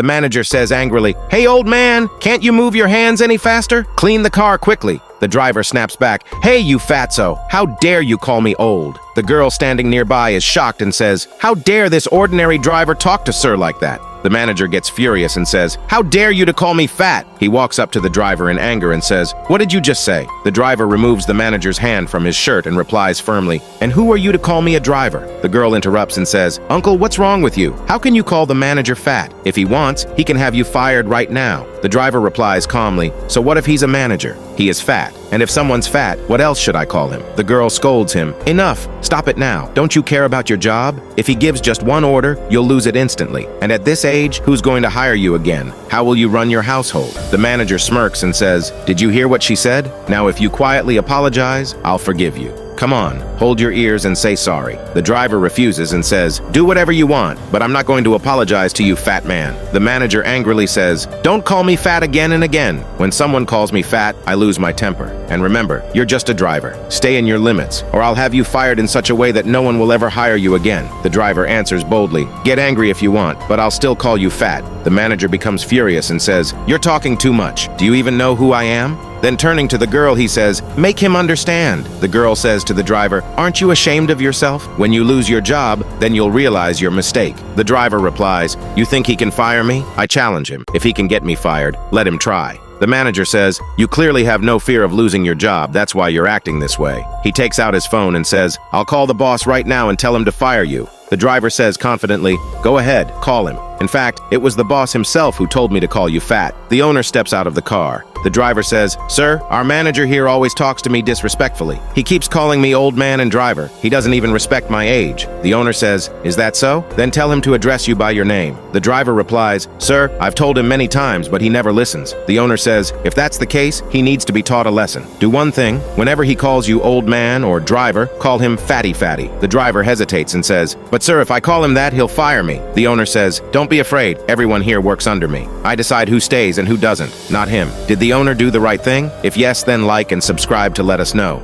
The manager says angrily, "Hey, old man, can't you move your hands any faster? Clean the car quickly." The driver snaps back, "Hey, you fatso, how dare you call me old?" The girl standing nearby is shocked and says, "How dare this ordinary driver talk to sir like that?" The manager gets furious and says, "How dare you to call me fat?" He walks up to the driver in anger and says, "What did you just say?" The driver removes the manager's hand from his shirt and replies firmly, "And who are you to call me a driver?" The girl interrupts and says, "Uncle, what's wrong with you? How can you call the manager fat? If he wants, he can have you fired right now." The driver replies calmly, "So what if he's a manager? He is fat. And if someone's fat, what else should I call him?" The girl scolds him, "Enough! Stop it now. Don't you care about your job? If he gives just one order, you'll lose it instantly. And at this age, who's going to hire you again? How will you run your household?" The manager smirks and says, "Did you hear what she said? Now if you quietly apologize, I'll forgive you. Come on, hold your ears and say sorry." The driver refuses and says, "Do whatever you want, but I'm not going to apologize to you, fat man." The manager angrily says, "Don't call me fat again and again. When someone calls me fat, I lose my temper. And remember, you're just a driver. Stay in your limits, or I'll have you fired in such a way that no one will ever hire you again." The driver answers boldly, "Get angry if you want, but I'll still call you fat." The manager becomes furious and says, "You're talking too much. Do you even know who I am?" Then turning to the girl, he says, "Make him understand." The girl says to the driver, "Aren't you ashamed of yourself? When you lose your job, then you'll realize your mistake." The driver replies, "You think he can fire me? I challenge him. If he can get me fired, let him try." The manager says, "You clearly have no fear of losing your job. That's why you're acting this way." He takes out his phone and says, "I'll call the boss right now and tell him to fire you." The driver says confidently, "Go ahead, call him. In fact, it was the boss himself who told me to call you fat." The owner steps out of the car. The driver says, "Sir, our manager here always talks to me disrespectfully. He keeps calling me old man and driver. He doesn't even respect my age." The owner says, "Is that so? Then tell him to address you by your name." The driver replies, "Sir, I've told him many times, but he never listens." The owner says, "If that's the case, he needs to be taught a lesson. Do one thing. Whenever he calls you old man or driver, call him fatty fatty." The driver hesitates and says, "But sir, if I call him that, he'll fire me." The owner says, "Don't be afraid. Everyone here works under me. I decide who stays and who doesn't, not him." Did the owner do the right thing? If yes, then like and subscribe to let us know.